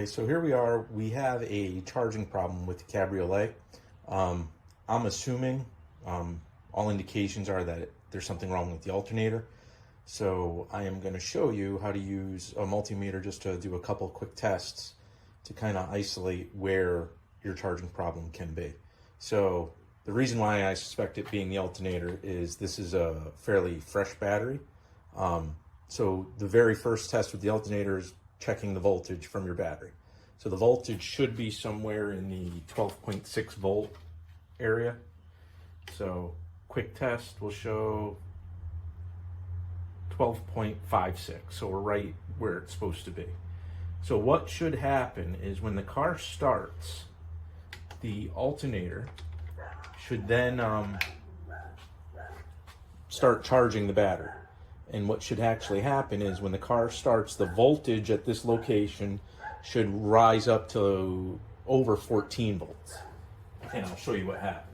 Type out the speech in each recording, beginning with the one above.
so here we are. We have a charging problem with the Cabriolet. I'm assuming all indications are that there's something wrong with the alternator. So I am going to show you how to use a multimeter just to do a couple quick tests to kind of isolate where your charging problem can be. So the reason why I suspect it being the alternator is this is a fairly fresh battery. So the very first test with the alternator is checking the voltage from your battery. So the voltage should be somewhere in the 12.6 volt area. So quick test will show 12.56. So we're right where it's supposed to be. So what should happen is when the car starts, the alternator should then start charging the battery. And what should actually happen is when the car starts, the voltage at this location should rise up to over 14 volts. And I'll show you what happens.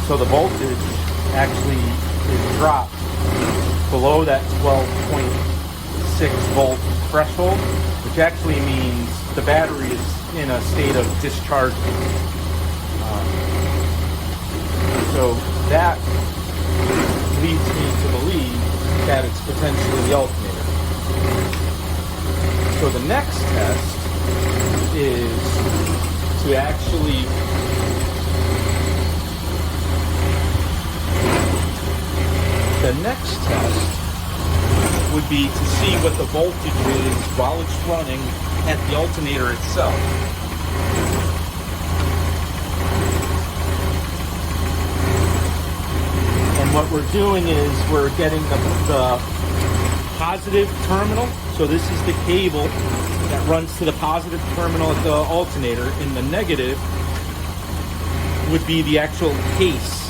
So the voltage actually is dropped below that 12.6 volt threshold, which actually means the battery is in a state of discharge. So that leads me to believe that it's potentially the alternator. So the next test is to actually would be to see what the voltage is while it's running at the alternator itself. And what we're doing is we're getting the positive terminal. So this is the cable that runs to the positive terminal at the alternator, and the negative would be the actual case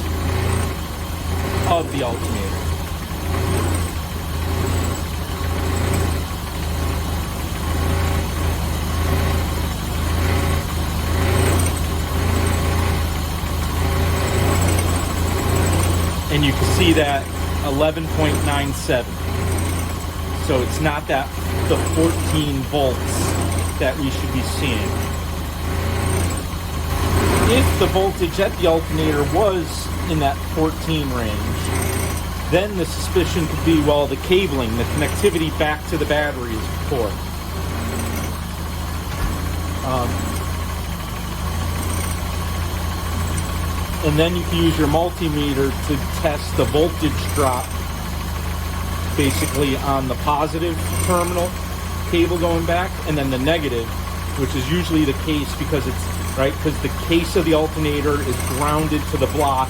of the alternator. And you can see that 11.97. So it's not that the 14 volts that we should be seeing. If the voltage at the alternator was in that 14 range, then the suspicion could be, well, the cabling, the connectivity back to the battery is poor. And then you can use your multimeter to test the voltage drop basically on the positive terminal cable going back, and then the negative, which is usually the case because it's right, because the case of the alternator is grounded to the block.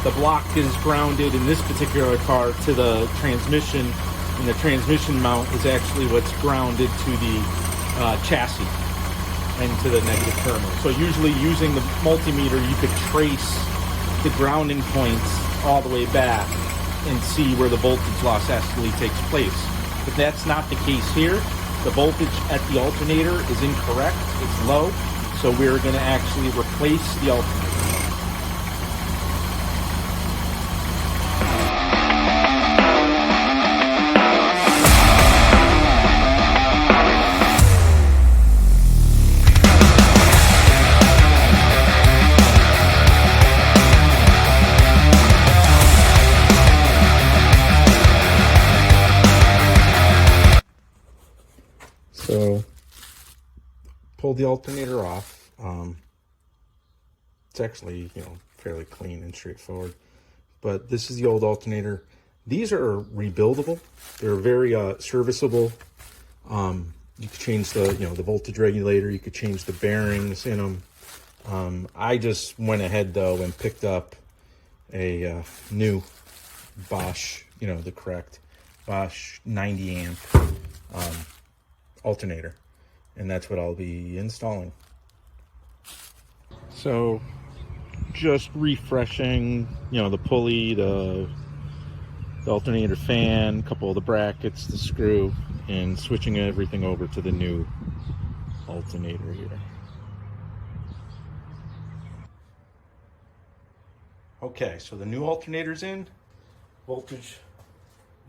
The block is grounded in this particular car to the transmission, and the transmission mount is actually what's grounded to the chassis and to the negative terminal. So usually using the multimeter, you could trace the grounding points all the way back and see where the voltage loss actually takes place. But that's not the case here. The voltage at the alternator is incorrect, it's low, so we're going to actually replace the alternator. So, pull the alternator off. It's actually, fairly clean and straightforward. But this is the old alternator. These are rebuildable. They're very serviceable. You could change the, the voltage regulator. You could change the bearings in them. I just went ahead though and picked up a new Bosch, the correct Bosch 90 amp alternator, and that's what I'll be installing. So just refreshing, the pulley, the alternator fan, a couple of the brackets, the screw, and switching everything over to the new alternator here. Okay, so the new alternator's in.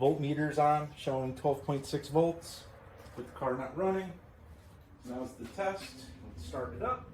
Voltmeter's on, showing 12.6 volts with the car not running. Now's the test. Let's start it up.